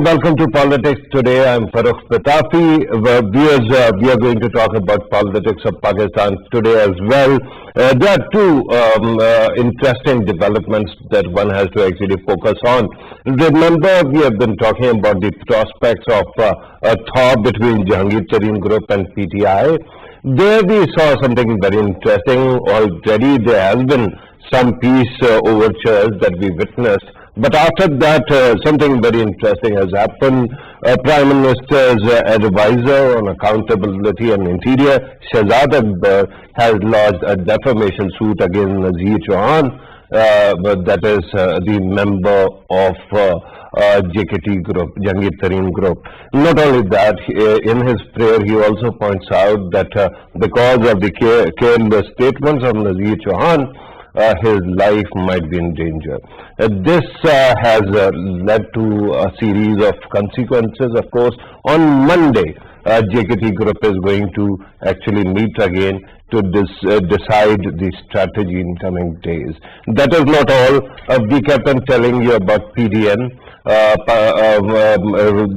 and welcome to Politics Today. I'm Farrukh Pitafi. We are going to talk about politics of Pakistan today as well. There are two interesting developments that one has to actually focus on. Remember, we have been talking about the prospects of a thaw between Jahangir Tareen Group and PTI. There we saw something very interesting. Already there has been some peace overtures that we witnessed. But after that, something very interesting has happened. Prime Minister's advisor on accountability and interior, Shahzad Akbar, has lodged a defamation suit against Nazir Chauhan, that is the member of JKT Group, Jahangir Tareen Group. Not only that, in his prayer, he also points out that because of the careless statements of Nazir Chauhan, his life might be in danger. This has led to a series of consequences. Of course, on Monday, JKT Group is going to actually meet again to decide the strategy in coming days. That is not all. We kept on telling you about PDN,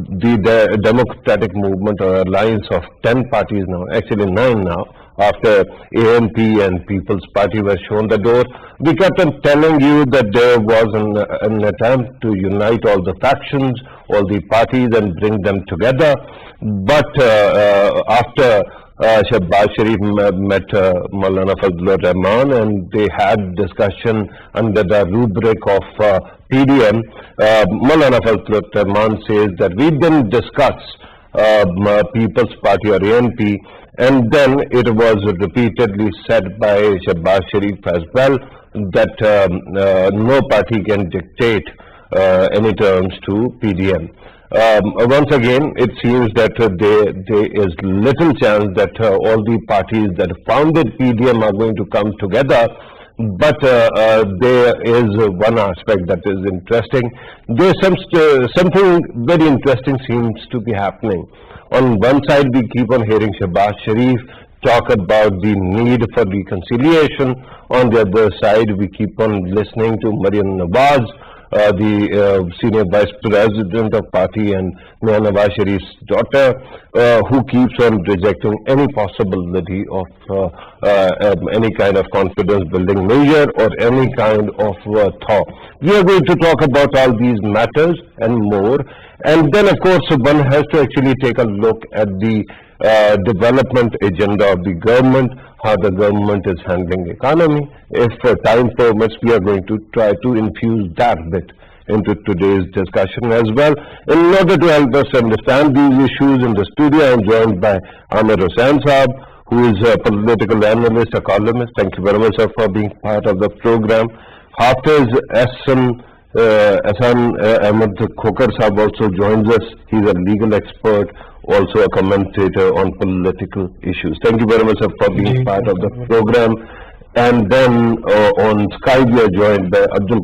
the Democratic Movement or alliance of 10 parties now, actually 9 now, after ANP and People's Party were shown the door. We kept on telling you that there was an attempt to unite all the factions, all the parties and bring them together. But after Shahbaz Sharif met Maulana Fazlur Rahman and they had discussion under the rubric of PDM, Maulana Fazlur Rahman says that we didn't discuss People's Party or ANP, and then it was repeatedly said by Shahbaz Sharif as well that no party can dictate any terms to PDM. Once again, it seems that there is little chance that all the parties that founded PDM are going to come together. But there is one aspect that is interesting. There's something very interesting seems to be happening. On one side, we keep on hearing Shahbaz Sharif talk about the need for reconciliation. On the other side, we keep on listening to Maryam Nawaz, the senior vice president of party and Mian Nawaz Sharif's daughter, who keeps on rejecting any possibility of any kind of confidence building measure or any kind of thought. We are going to talk about all these matters and more. And then, of course, one has to actually take a look at the development agenda of the government, how the government is handling the economy. If time permits, we are going to try to infuse that bit into today's discussion as well. In order to help us understand these issues in the studio, I am joined by Amir Hussain Saab, who is a political analyst, a columnist. Thank you very much, sir, for being part of the program. Hafiz Ahsan Ahmed Khokar Saab also joins us. He's a legal expert, also a commentator on political issues. Thank you very much, sir, for being part of the program. And then on Skype we are joined by Abdul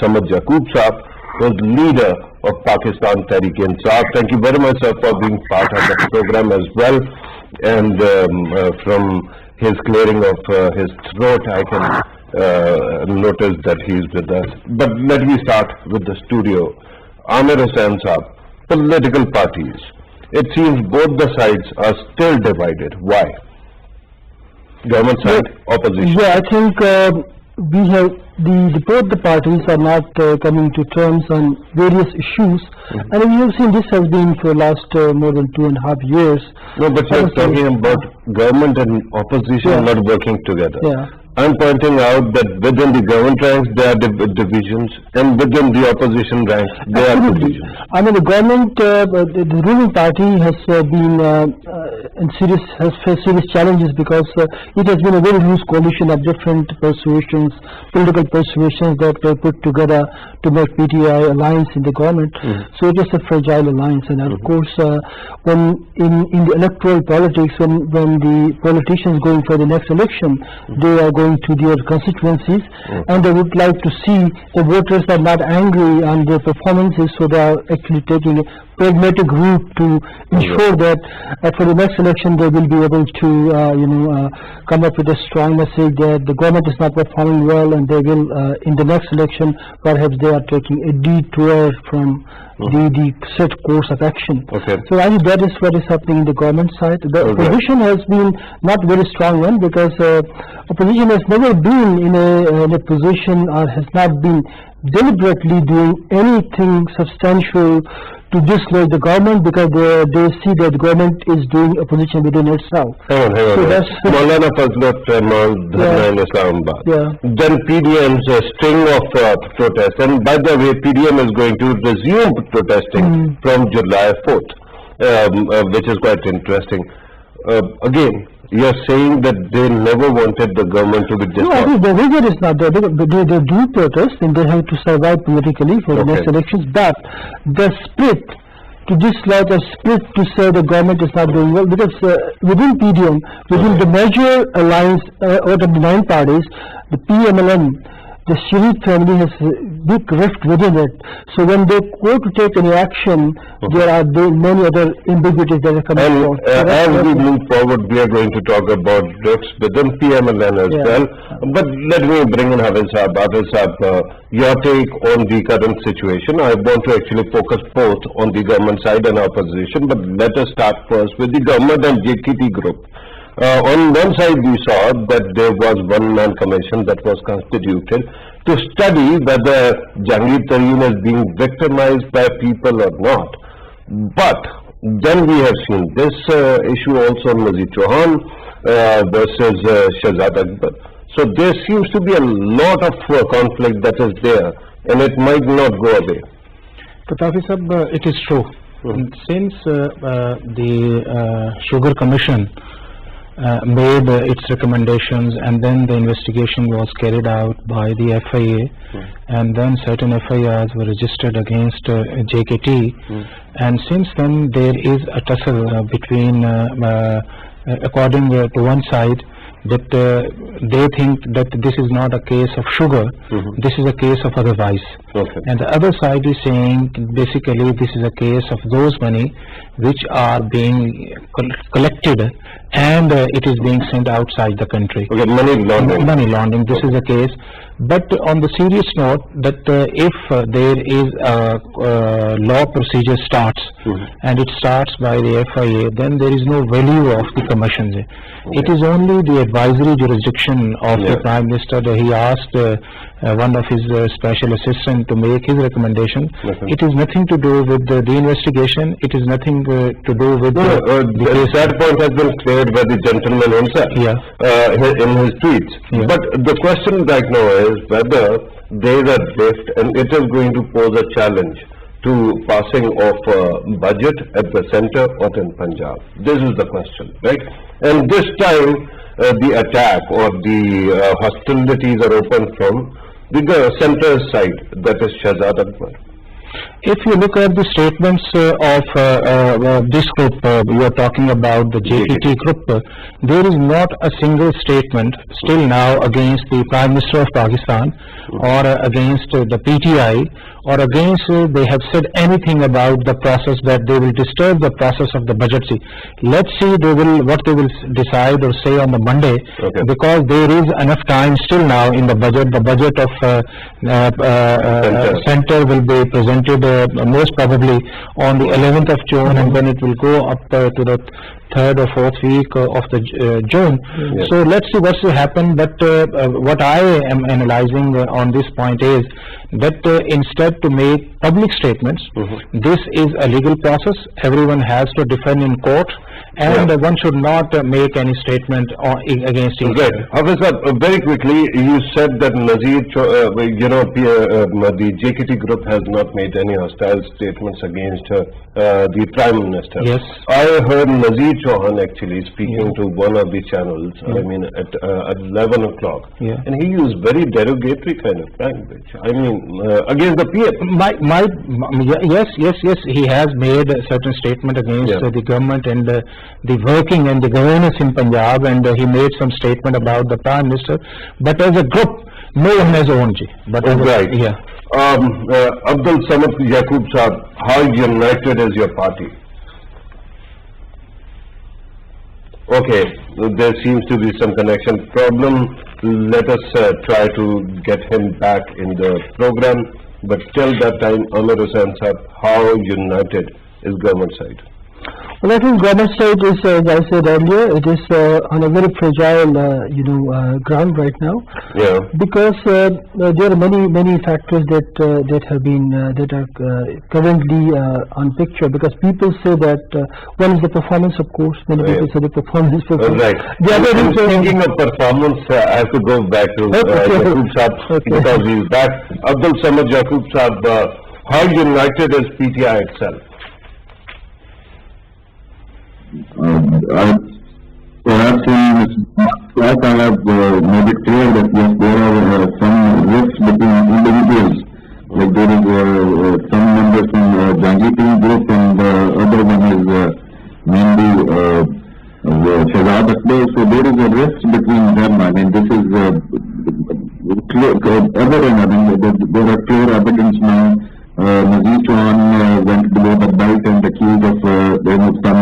Samad Yaqoob Saab, who is leader of Pakistan Tehreek-e-Insaf. Thank you very much, sir, for being part of the program as well. And from his clearing of his throat, I can notice that he is with us. But let me start with the studio. Amir Hussain Saab, political parties. It seems both the sides are still divided. Why? Government side, opposition. Yeah, I think we have both the parties are not coming to terms on various issues, and we have seen this has been for the last more than 2.5 years. No, but you're talking about government and opposition not working together. Yeah. I'm pointing out that within the government ranks there are divisions, and within the opposition ranks there are divisions. I mean, the government, the ruling party has been has faced serious challenges because it has been a very loose coalition of different persuasions, political persuasions that were put together to make PTI alliance in the government. So it is a fragile alliance, and of course, when in the electoral politics, when the politicians going for the next election, they are going going to their constituencies, and they would like to see the voters are not angry on their performances, so they are actually taking a pragmatic route to ensure that for the next election they will be able to come up with a strong message that the government is not performing well, and they will in the next election perhaps they are taking a detour from the set course of action. Okay. So I think that is what is happening in the government side. The opposition has been not very strong one, because opposition has never been in a position, or has not been deliberately doing anything substantial to dislodge the government, because they see that the government is doing opposition within itself. Hang on. Maulana Fazlul Rahman, Dharna in Islamabad. Then PDM's string of protests, and by the way, PDM is going to resume protesting from July 4th, which is quite interesting. Again, you're saying that they never wanted the government to be dissolved. No, I think the rigor is not there. They do protest, and they have to survive politically for the next elections. But the split to dislodge, a split to say the government is not doing well, because within PDM, within the major alliance out of the 9 parties, the PMLN, the Sharif family has a big rift within it. So when they go to take any action, there are many other ambiguities that are coming forward. And as we move forward, we are going to talk about rifts within PMLN as well. But let me bring in Hafiz Saab. Hafiz Saab, your take on the current situation. I want to actually focus both on the government side and opposition, but let us start first with the government and JKT group. On one side, we saw that there was one-man commission that was constituted to study whether Jahangir Tareen is being victimized by people or not. But then we have seen this issue also on Nazir Chauhan versus Shahzad Akbar. So there seems to be a lot of conflict that is there, and it might not go away. Pitafi Sahab, it is true. Since the Sugar Commission made its recommendations, and then the investigation was carried out by the FIA, and then certain FIRs were registered against JKT, and since then there is a tussle between, according to one side, that they think that this is not a case of sugar, this is a case of other vice. And the other side is saying basically this is a case of those money which are being collected, and it is being sent outside the country. Money laundering. Money laundering, this is the case. But on the serious note, that if there is a law procedure starts, and it starts by the FIA, then there is no value of the commissions. It is only the advisory jurisdiction of the Prime Minister. He asked one of his special assistants to make his recommendation. It is nothing to do with the investigation. It is nothing to do with that point has been cleared by the gentleman himself in his tweets. But the question right now is whether there is a drift, and it is going to pose a challenge to passing of budget at the center or in Punjab. This is the question, right? And this time the attack or the hostilities are open from the center side, that is Shahzad Akbar. If you look at the statements of this group, you are talking about the JKT group, there is not a single statement still now against the Prime Minister of Pakistan or against the PTI, or against they have said anything about the process, that they will disturb the process of the budget. Let's see what they will decide or say on the Monday, because there is enough time still now in the budget. The budget of center will be presented most probably on the 11th of June, and then it will go up to the 3rd or 4th week of the June. So let's see what will happen. But what I am analyzing on this point is that instead to make public statements, this is a legal process. Everyone has to defend in court, and one should not make any statement against each other. Officer, very quickly, you said that Nazir, the JKT group has not made any hostile statements against the Prime Minister. Yes. I heard Nazir Chauhan actually speaking to one of the channels, I mean at 11 o'clock, and he used very derogatory kind of language. I mean, against the PM. Yes, he has made a certain statement against the government, and the working and the governance in Punjab, and he made some statement about the Prime Minister. But as a group, no one has owned it. But as a- Right. yeah. Abdul Samad Yaqub Saab, how united is your party? Okay, there seems to be some connection problem. Let us try to get him back in the program. But till that time, Amir Hussain Saab, how united is government side? Well, I think government side is, as I said earlier, it is on a very fragile, ground right now, Yeah. because there are many factors that have been that are currently on picture. Because people say that one is the performance, of course. Many people say the performance. Right. The other And is speaking of performance, I have to go back to Okay. Yaqub Saab Okay. because he's back. Abdul Samad Yaqub Saab, how united is PTI itself? Perhaps in this talk I have made it clear that yes, there are some rifts between individuals. Like there is some members from Jangiping group, and the other one is mainly Shahzad Akbar. So there is a rift between them. I mean, this is clear, evident. I mean, there are clear evidence now. Nazir Chauhan went below the belt and accused of some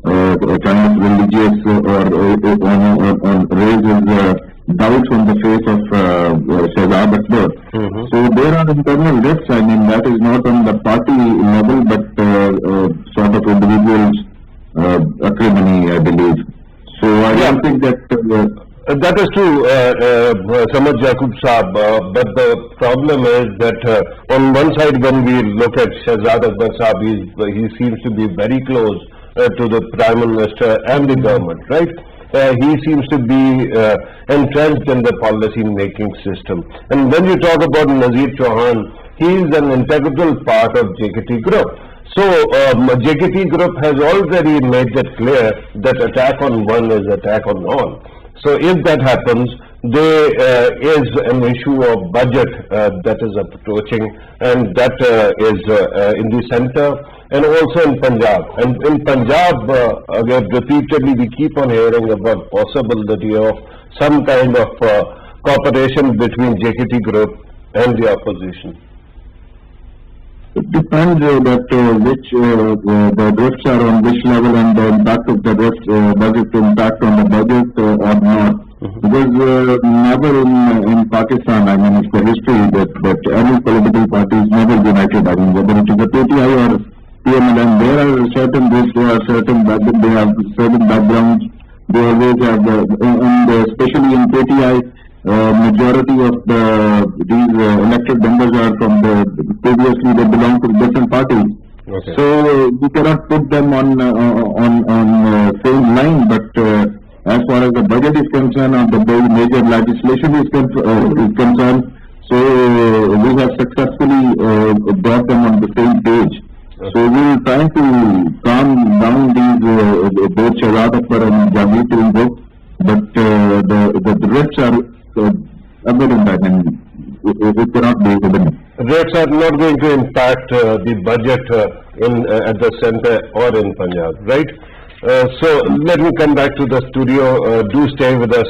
kind of religious or raises doubts on the face of Shahzad Akbar. So there are internal rifts. I mean, that is not on the party level, but sort of individuals acrimony, I believe. So I don't think that. That is true, Samad Yaqub Saab, but the problem is that on one side when we look at Shahzad Akbar Saab, he seems to be very close to the Prime Minister and the government, right? He seems to be entrenched in the policy making system. And when you talk about Nazir Chauhan, he is an integral part of JKT Group. So JKT Group has already made that clear that attack on one is attack on all. So if that happens, there is an issue of budget that is approaching, and that is in the center and also in Punjab. And in Punjab, again, repeatedly we keep on hearing about possibility of some kind of cooperation between JKT Group and the opposition. It depends that which the drifts are on which level, and the impact of the drift, does it impact on the budget or not? Because never in Pakistan, I mean, it's the history that any political party is never united. I mean, whether it is the PTI or PMLN, there are certain groups, there are certain they have certain backgrounds. They always have, and especially in PTI, majority of these elected members are from previously they belong to different parties. Okay. So you cannot put them on same line. But as far as the budget is concerned, or the major legislation is concerned, so we have successfully brought them on the same page. Okay. So we are trying to calm down these both Shahzad Akbar and Jangiping group, but the rifts are evident. I mean, it cannot be hidden. Rates are not going to impact the budget at the center or in Punjab, right? So let me come back to the studio. Do stay with us,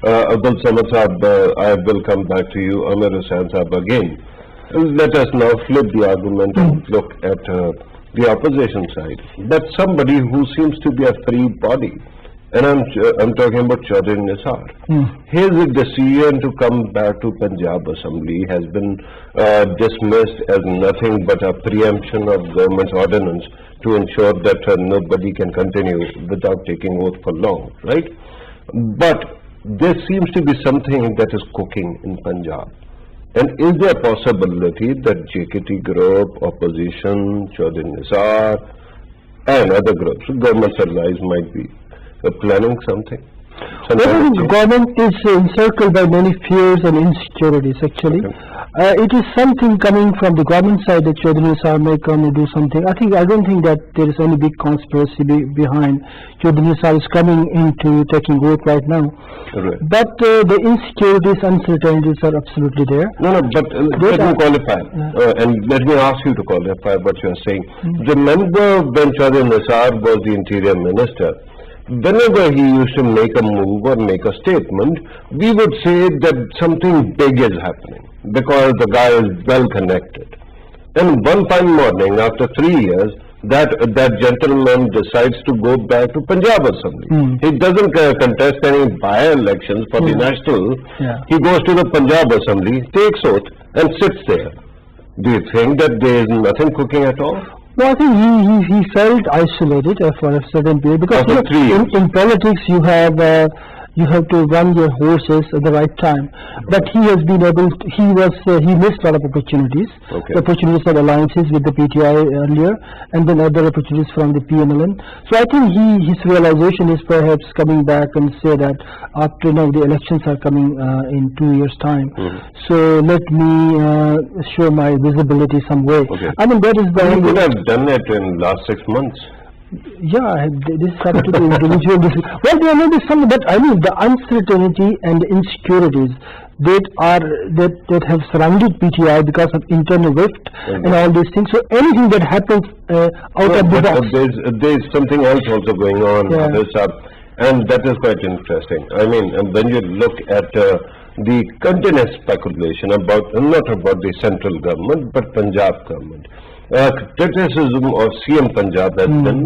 Abdul Samad Saab. I will come back to you, Amir Hussain Saab, again. Let us now flip the argument and look at the opposition side. That's somebody who seems to be a free body. And I'm talking about Chaudhry Nisar. His decision to come back to Punjab Assembly has been dismissed as nothing but a preemption of government's ordinance to ensure that nobody can continue without taking oath for long, right? But there seems to be something that is cooking in Punjab. And is there a possibility that JKT Group, opposition, Chaudhry Nisar, and other groups, government allies might be planning something? Overall, the government is encircled by many fears and insecurities actually. It is something coming from the government side that Chaudhry Nisar may come and do something. I don't think that there is any big conspiracy behind Chaudhry Nisar is coming into taking oath right now. Right. But the insecurities, uncertainties are absolutely there. No, but let me qualify, and let me ask you to qualify what you are saying. Remember when Chaudhry Nisar was the Interior Minister, whenever he used to make a move or make a statement, we would say that something big is happening because the guy is well connected. And one fine morning, after 3 years, that gentleman decides to go back to Punjab Assembly. He doesn't contest any by-elections for the national. He goes to the Punjab Assembly, takes oath, and sits there. Do you think that there is nothing cooking at all? No, I think he felt isolated for a certain period because After 3 years. in politics you have to run your horses at the right time. But he has been able to, he missed a lot of opportunities. Okay. Opportunities of alliances with the PTI earlier, and then other opportunities from the PMLN. So I think his realization is perhaps coming back and say that after now the elections are coming in 2 years' time. So let me show my visibility some way. Okay. I mean, that is the You only. could have done it in last 6 months. Yeah, this is up to the individual. Well, there may be some, but I mean the uncertainty and the insecurities that have surrounded PTI because of internal rift and all these things. So anything that happens out of the box. There's something else also going on Yeah. this up, and that is quite interesting. I mean, when you look at the continuous speculation about not about the central government but Punjab government. Criticism of CM Punjab has been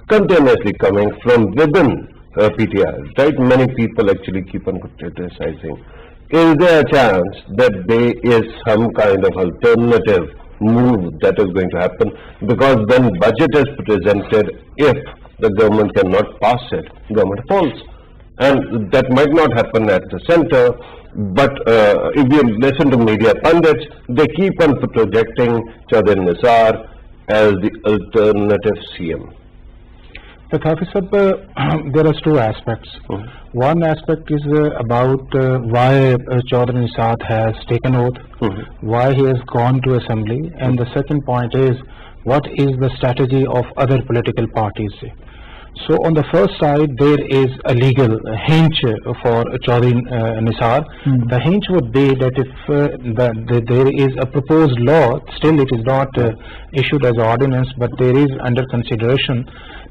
continuously coming from within PTI, right? Many people actually keep on criticizing. Is there a chance that there is some kind of alternative move that is going to happen? Because when budget is presented, if the government cannot pass it, government falls. And that might not happen at the center, but if you listen to media pundits, they keep on projecting Chaudhry Nisar as the alternative CM. Pitafi sir, there are two aspects. One aspect is about why Chaudhry Nisar has taken oath, why he has gone to assembly, and the second point is what is the strategy of other political parties. So on the first side, there is a legal hinge for Chaudhry Nisar. The hinge would be that if there is a proposed law, still it is not issued as ordinance, but there is under consideration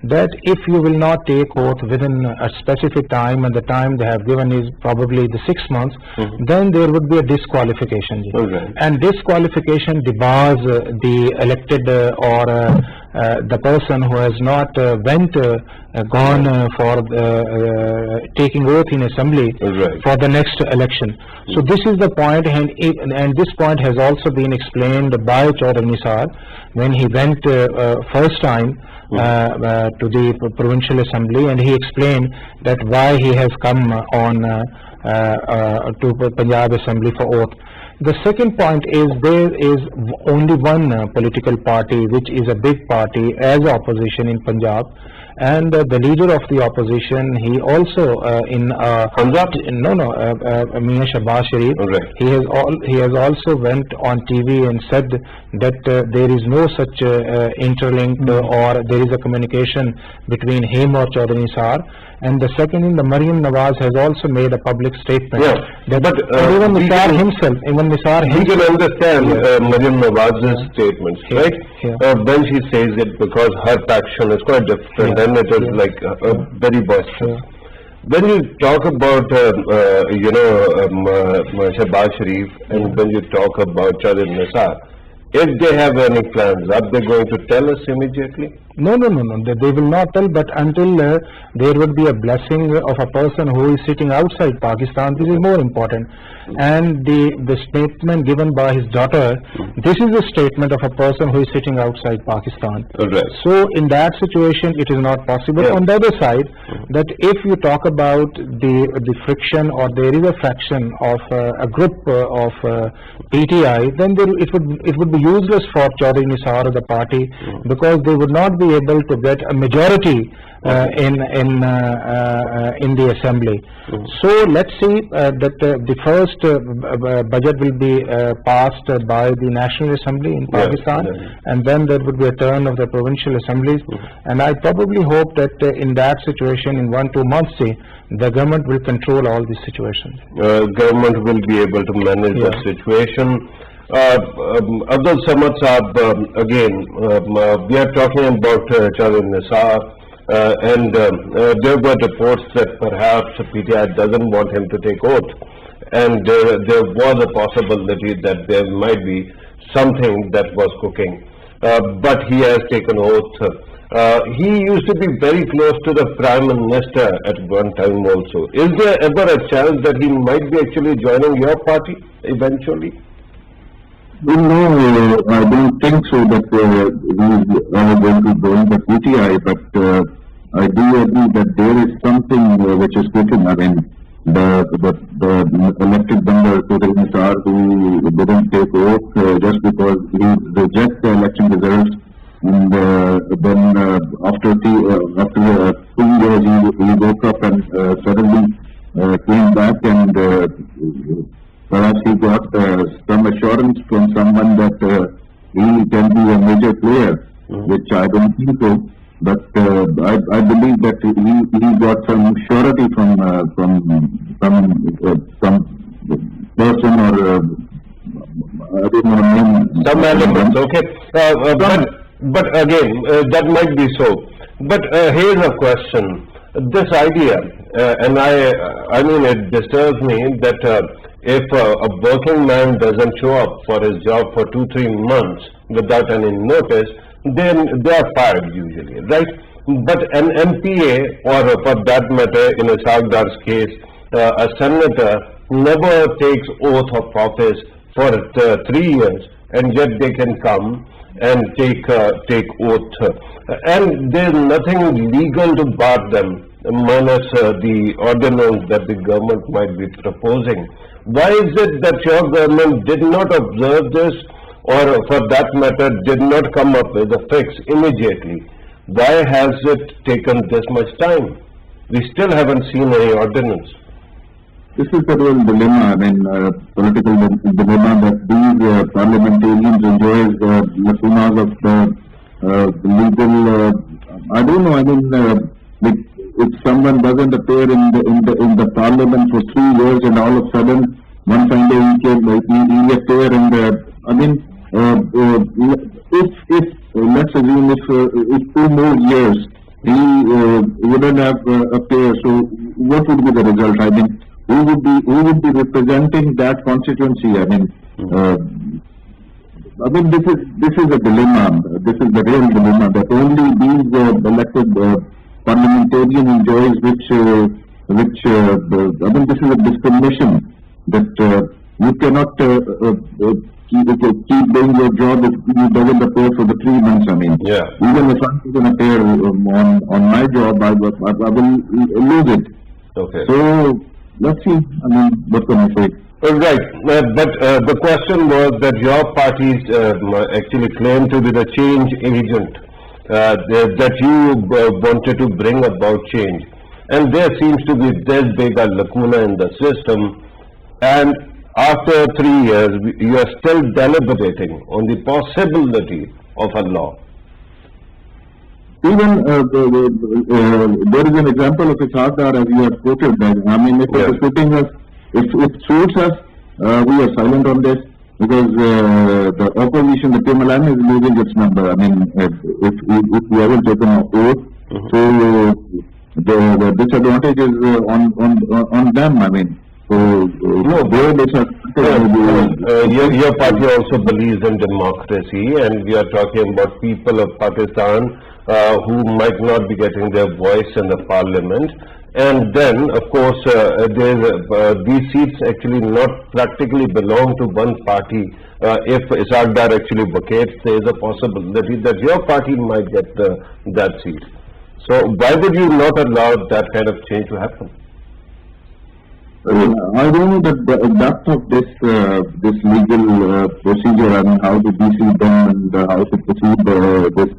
that if you will not take oath within a specific time, and the time they have given is probably the 6 months, then there would be a disqualification. And disqualification debars the elected or the person who has not gone for taking oath in assembly for the next election. So this is the point, and this point has also been explained by Chaudhry Nisar when he went first time to the provincial assembly, and he explained that why he has come on to Punjab assembly for oath. The second point is there is only one political party which is a big party as opposition in Punjab, and the leader of the opposition, he also in Punjab, Mian Shahbaz Sharif, he has also went on TV and said that there is no such interlinked or there is a communication between him or Chaudhry Nisar. And the second in the Maryam Nawaz has also made a public statement that even Nisar himself, we can understand Maryam Nawaz's statements, right? When she says it, because her faction is quite different and it is like very boisterous. When you talk about Shahbaz Sharif, and when you talk about Chaudhry Nisar, if they have any plans, are they going to tell us immediately? No. They will not tell, but until there would be a blessing of a person who is sitting outside Pakistan, this is more important. And the statement given by his daughter, this is a statement of a person who is sitting outside Pakistan. So in that situation, it is not possible. On the other side, that if you talk about the friction, or there is a fraction of a group of PTI, then it would be useless for Chaudhry Nisar or the party, because they would not be be able to get a majority in the assembly. So let's see that the first budget will be passed by the National Assembly in Pakistan, and then there would be a turn of the provincial assemblies. And I probably hope that in that situation, in 1-2 months, the government will control all these situations. Government will be able to manage the situation. Abdul Samad Saab, again, we are talking about Chaudhry Nisar, and there were reports that perhaps PTI doesn't want him to take oath, and there was a possibility that there might be something that was cooking, but he has taken oath. He used to be very close to the Prime Minister at one time also. Is there ever a chance that he might be actually joining your party eventually? Well, no, I don't think so that we are going to join the PTI, but I do agree that there is something which is cooking. I mean, the elected member Chaudhry Nisar, who didn't take oath just because he rejects the election results, and then after 2 years he woke up and suddenly came back, and perhaps he got some assurance from someone that he can be a major player, which I don't think so. But I believe that he got some surety from some person, or I don't know name. Some elements, okay. But again, that might be so. But here's a question. This idea, and I mean, it disturbs me that if a working man doesn't show up for his job for 2-3 months without any notice, then they are fired usually, right? But an MPA, or for that matter, in a Sagdar's case, a senator never takes oath of office for 3 years, and yet they can come and take oath, and there's nothing legal to bar them, minus the ordinance that the government might be proposing. Why is it that your government did not observe this, or for that matter did not come up with a fix immediately? Why has it taken this much time? We still haven't seen any ordinance. This is the real dilemma, I mean, political dilemma, that these parliamentarians enjoy the lacunas of the legal, I don't know, I mean, if someone doesn't appear in the parliament for 3 years, and all of a sudden, one fine day he appear in the, I mean, if let's assume if 2 more years he wouldn't have appeared, so what would be the result? I mean, who would be representing that constituency? I mean, this is a dilemma. This is the real dilemma, that only these elected parliamentarian enjoys, which I mean, this is a discrimination, that you cannot keep doing your job if you doesn't appear for the 3 months. I mean, even if I can appear on my job, I will lose it. Okay. So let's see. I mean, what can I say? Right, but the question was that your parties actually claim to be the change agent, that you wanted to bring about change, and there seems to be this big a lacuna in the system, and after 3 years you are still deliberating on the possibility of a law. Even there is an example of a Sardar, as you have quoted. I mean, if it is suiting us, if it suits us, we are silent on this, because the opposition, the PMLN, is losing its number. I mean, if we haven't taken an oath, so the disadvantage is on them. I mean, so your party also believes in democracy, and we are talking about people of Pakistan who might not be getting their voice in the parliament. And then, of course, these seats actually not practically belong to one party. If Isagdar actually vacates, there is a possibility that your party might get that seat. So why would you not allow that kind of change to happen? I don't know the depth of this legal procedure. I mean, how to DC them, and how to proceed this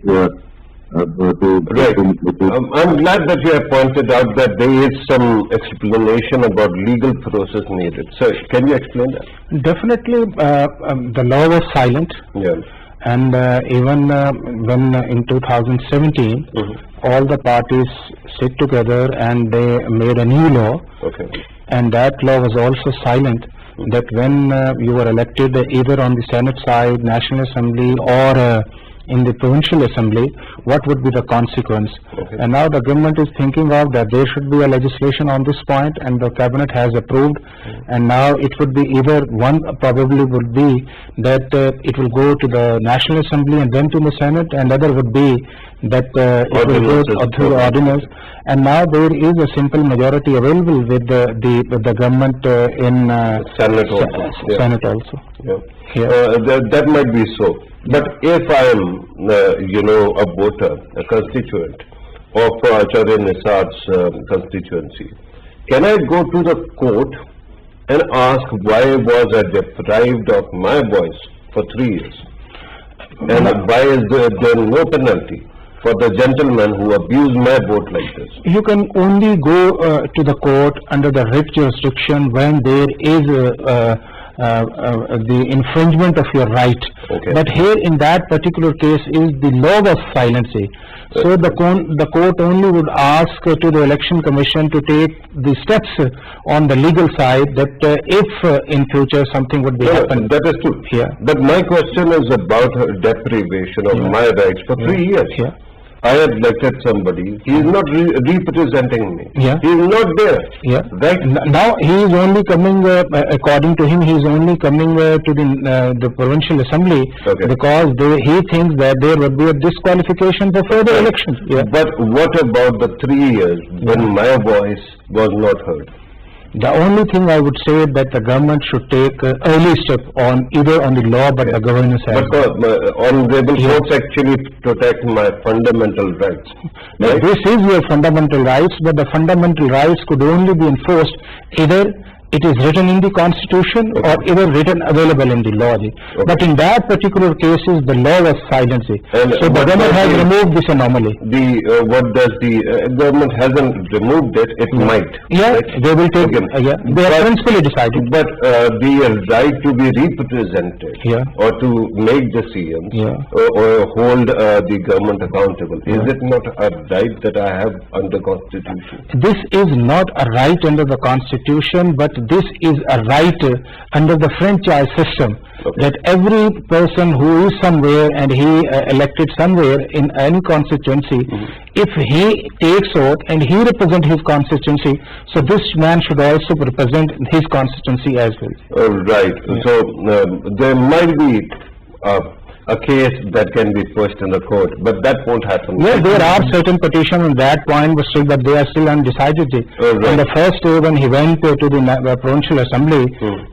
Right. I'm glad that you have pointed out that there is some explanation about legal process needed. So, can you explain that? Definitely, the law was silent. Yeah. And even when in 2017, all the parties sit together and they made a new law, Okay. and that law was also silent, that when you were elected either on the Senate side, National Assembly, or in the Provincial Assembly, what would be the consequence? Okay. And now the government is thinking of that there should be a legislation on this point, and the cabinet has approved, and now it would be either one probably would be that it will go to the National Assembly and then to the Senate, and other would be that it will go through the ordinance. And now there is a simple majority available with the government in Senate also. Senate also. Yeah. Yeah. That might be so. But if I am, a voter, a constituent of Acharya Nisad's constituency, can I go to the court and ask why was I deprived of my voice for 3 years? And why is there no penalty for the gentleman who abused my vote like this? You can only go to the court under the writ jurisdiction when there is the infringement of your right. Okay. But here in that particular case is the law was silency. So the court only would ask to the election commission to take the steps on the legal side that if in future something would be happen. That is true. Yeah. But my question is about deprivation of my rights for 3 years. Yeah. I have elected somebody. He is not representing me. Yeah. He is not there. Yeah. Right? Now he is only coming, according to him, he is only coming to the Provincial Assembly Okay. because he thinks that there would be a disqualification for further elections. Yeah. But what about the 3 years when my voice was not heard? The only thing I would say that the government should take early step on either on the law but the governance as But well. honorable Yeah. courts actually protect my fundamental rights. Now, Right? this is your fundamental rights, but the fundamental rights could only be enforced either it is written in the constitution or either written available in the law. But in that particular cases, the law was silent. And So the what government does has the- removed this anomaly. What does the government hasn't removed it? It might. Yeah, right? they will take, Okay. they have But- principally decided. But the right to be represented Yeah. or to make decisions Yeah. or hold the government accountable, is it not a right that I have under Constitution? This is not a right under the constitution, but this is a right under the franchise system. Okay. That every person who is somewhere and he elected somewhere in any constituency, if he takes oath and he represents his constituency, so this man should also represent his constituency as well. Right. So there might be a case that can be pushed in the court, but that won't happen. Yes, there are certain petitions on that point, but they are still undecided. Right. On the first day when he went to the Provincial Assembly,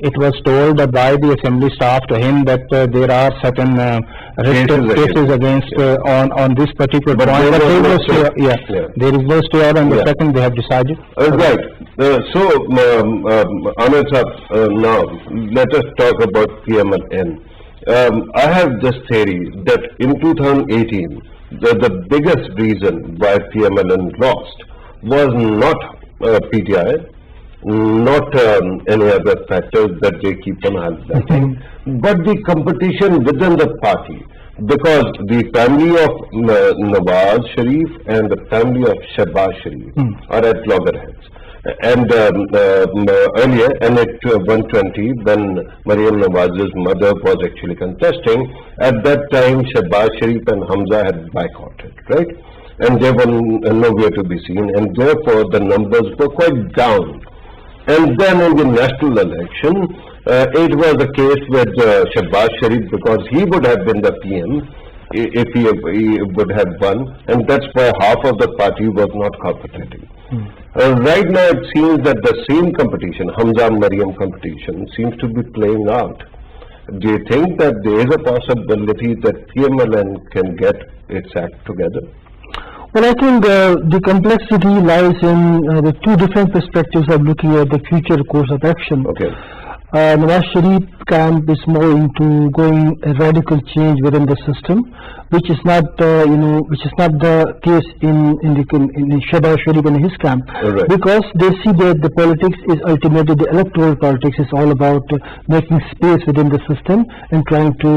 it was told by the Assembly staff to him that there are certain cases against on this particular But point. there But was there no was stay. yeah, Yeah. there is no stay order, and the Yeah. second they have decided. Right. So, Ahmed sir, now let us talk about PMLN. I have this theory that in 2018, the biggest reason why PMLN lost was not PTI, not any other factors that they keep on highlighting, but the competition within the party. Because the family of Nawaz Sharif and the family of Shehbaz Sharif are at loggerheads. And earlier, and at 120, when Mariam Nawaz's mother was actually contesting, at that time Shehbaz Sharif and Hamza had boycotted, right? And they were nowhere to be seen, and therefore the numbers were quite down. And then in the national election, it was a case with Shehbaz Sharif, because he would have been the PM if he would have won, and that's why half of the party was not cooperating. Right now it seems that the same competition, Hamza-Mariam competition, seems to be playing out. Do you think that there is a possibility that PMLN can get its act together? Well, I think the complexity lies in the two different perspectives of looking at the future course of action. Okay. Nawaz Sharif camp is more into going a radical change within the system, which is not, which is not the case in Shehbaz Sharif and his camp, Right. because they see that the politics is ultimately the electoral politics is all about making space within the system and trying to,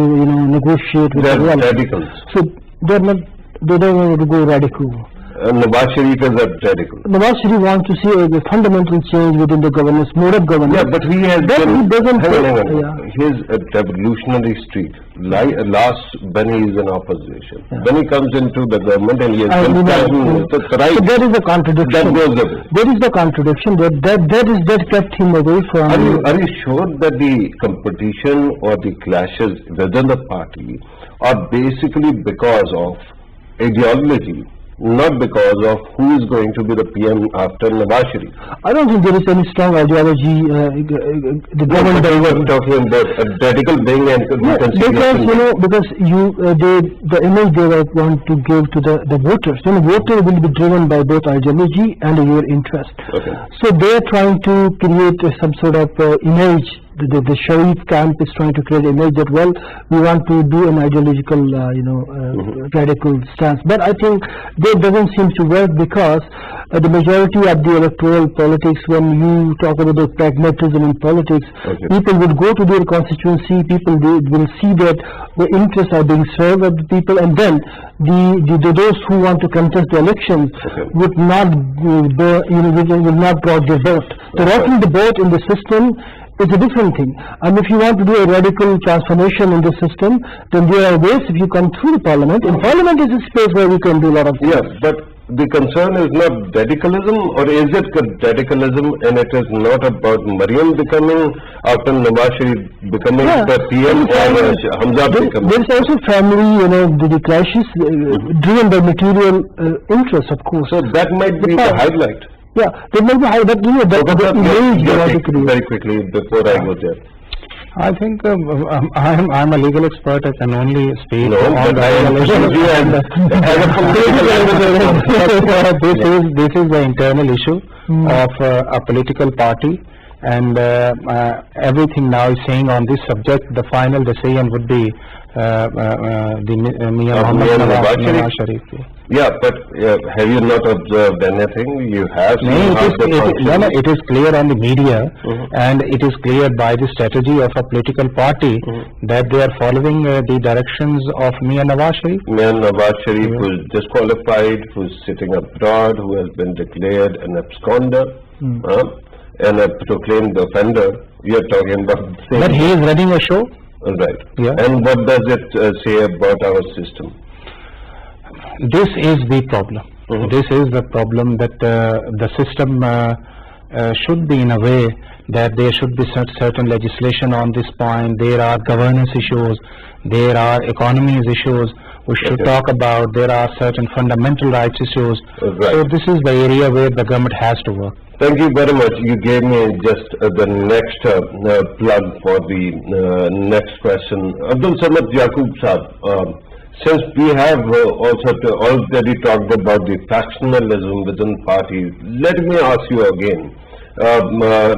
negotiate with They're everyone. radicals. So they don't want to go radical. Nawaz Sharif is a radical. Nawaz Sharif wants to see a fundamental change within the governance, mode of governance. Yeah, but he has Then been, he doesn't hang on. yeah. His revolutionary streak, last when he is in opposition. When he comes into the government and he has I been mean, Prime Minister, So there is a contradiction. that goes away. There is the contradiction that kept him away from. Are you sure that the competition or the clashes within the party are basically because of ideology, not because of who is going to be the PM after Nawaz Sharif? I don't think there is any strong ideology. The government. But we were talking about a radical being and reconciliation. Because the image they want to give to the voters. Voter will be driven by both ideology and your interest. Okay. So they are trying to create some sort of image. The Sharif camp is trying to create an image that, well, we want to do an ideological, radical stance. But I think that doesn't seem to work, because the majority of the electoral politics, when you talk about the pragmatism in politics, people would go to their constituency, people will see that the interests are being served by the people, and then those who want to contest the elections would not, will not rock their boat. So rocking the boat in the system is a different thing. And if you want to do a radical transformation in the system, then there are ways if you come through the parliament. In parliament is a space where we can do a lot of things. Yeah, but the concern is not radicalism, or is it radicalism and it is not about Mariam becoming, after Nawaz Sharif becoming the PM, or Hamza becoming? There is also family, the clashes driven by material interests, of course. So that might be the highlight. Yeah, there may be high, but the image you want to create. Very quickly before I go there. I think I'm a legal expert. I can only speak No, on but I understand you this is the internal issue of a political party, and everything now is saying on this subject. The final decision would be Nawaz Sharif. Yeah, but have you not observed anything? You have seen it is clear on the media, and it is clear by the strategy of a political party that they are following the directions of Nawaz Sharif. Nawaz Sharif, who is disqualified, who is sitting abroad, who has been declared an absconder and a proclaimed offender. You are talking about. But he is running a show. Right. Yeah. And what does it say about our system? This is the problem. This is the problem, that the system should be in a way that there should be certain legislation on this point. There are governance issues, there are economies issues we should talk about, there are certain fundamental rights issues. So this is the area where the government has to work. Thank you very much. You gave me just the next plug for the next question. Abdul Samad Yaqub Saab, since we have also already talked about the factionalism within parties, let me ask you again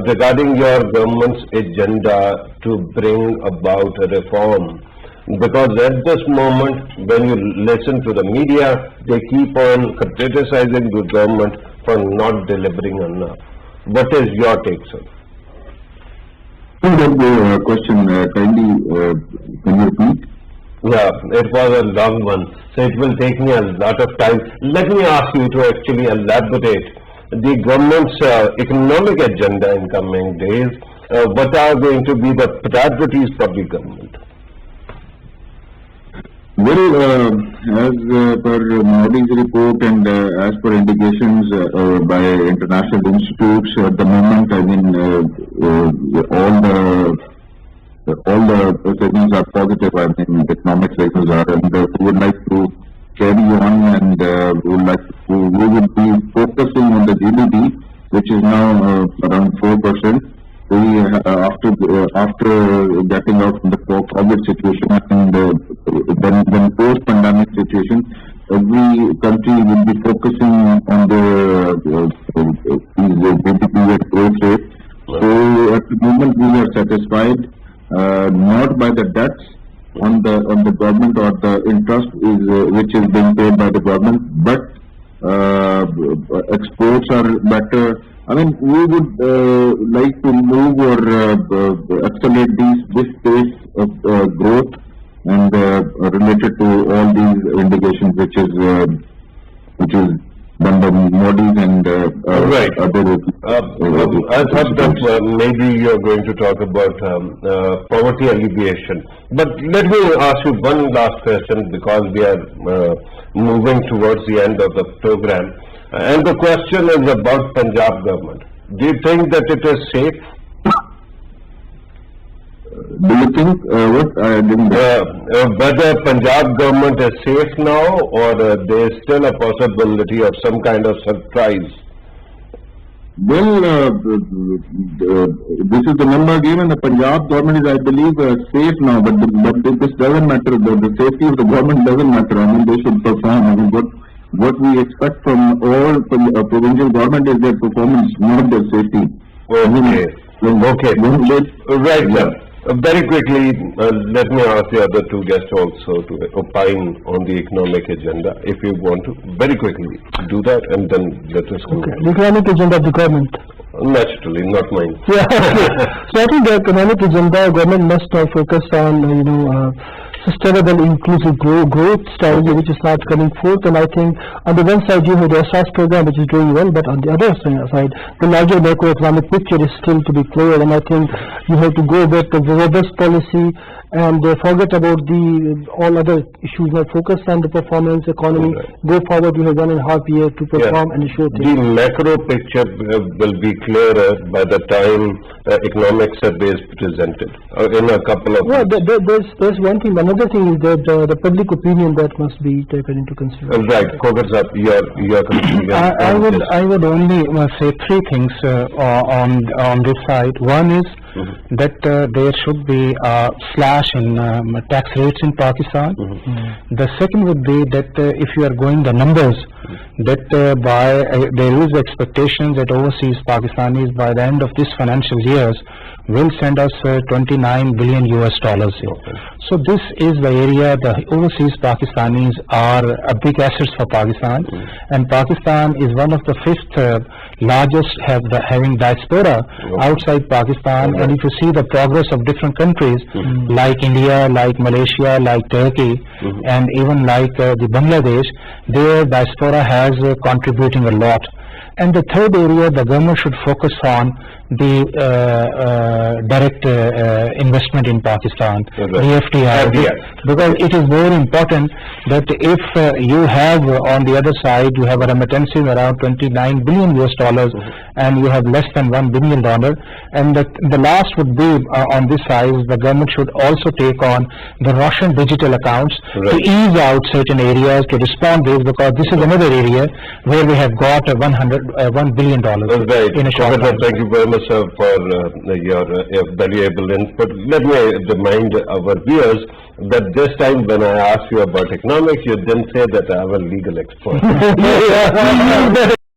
regarding your government's agenda to bring about a reform. Because at this moment, when you listen to the media, they keep on criticizing the government for not delivering enough. What is your take, sir? The question, kindly, can you repeat? Yeah, it was a long one, so it will take me a lot of time. Let me ask you to actually elaborate the government's economic agenda in coming days. What are going to be the priorities for the government? Well, as per Modi's report and as per indications by international institutes, at the moment, I mean, all the signals are positive. I mean, economic signals are, and we would like to carry on, and we would be focusing on the GDP, which is now around 4%. We after getting out from the COVID situation and then post-pandemic situation, every country will be focusing on the GDP growth rate. So at the moment we are satisfied. the government or the interest is which is being paid by the government, but exports are better. I mean, we would like to move or accelerate this pace of growth and related to all these indications which is done by Modi and Right. other. I thought that maybe you're going to talk about poverty alleviation. But let me ask you one last question, because we are moving towards the end of the program. And the question is about Punjab government. Do you think that it is safe? Do you think what I didn't? Whether Punjab government is safe now, or there is still a possibility of some kind of surprise? Well, this is the number given. The Punjab government is, I believe, safe now, but this doesn't matter. The safety of the government doesn't matter. I mean, they should perform. I mean, what we expect from all provincial government is their performance, not their safety. Okay. Okay. Right, Yeah. sir. Very quickly, let me ask the other two guests also to opine on the economic agenda, if you want to. Very quickly do that, and then let us go. Okay. The economic agenda of the government. Naturally, not mine. Yeah. So I think the economic agenda, government must now focus on, sustainable, inclusive growth strategy, which is not coming forth. And I think on the one side you have the SAS program, which is doing well, but on the other side, the larger macroeconomic picture is still to be clear. And I think you have to go with the robust policy and forget about all other issues. Now focus on the performance, economy. Go forward. You have 1.5 years to perform and show The things. macro picture will be clearer by the time economic survey is presented in a couple of Yeah, months. there's one thing. Another thing is that the public opinion that must be taken into consideration. Right, Kogar sir, your conclusion. I would only say three things on this side. One is that there should be a slash in tax rates in Pakistan. The second would be that if you are going the numbers, that there is expectation that overseas Pakistanis by the end of this financial years will send us $29 billion US. So this is the area the overseas Pakistanis are a big assets for Pakistan, and Pakistan is one of the fifth largest having diaspora outside Pakistan. And if you see the progress of different countries like India, like Malaysia, like Turkey, and even like the Bangladesh, their diaspora has contributing a lot. And the third area, the government should focus on the direct investment in Pakistan, the FDI, because it is more important that if you have on the other side, you have a remittances around $29 billion US, and you have less than $1 billion, and the last would be on this side, the government should also take on the Russian digital accounts to ease out certain areas to respond to this, because this is another area where we have got $1 billion in a short time. Thank you very much, sir, for your valuable input. Let me remind our viewers that this time when I asked you about economics, you didn't say that I am a legal expert.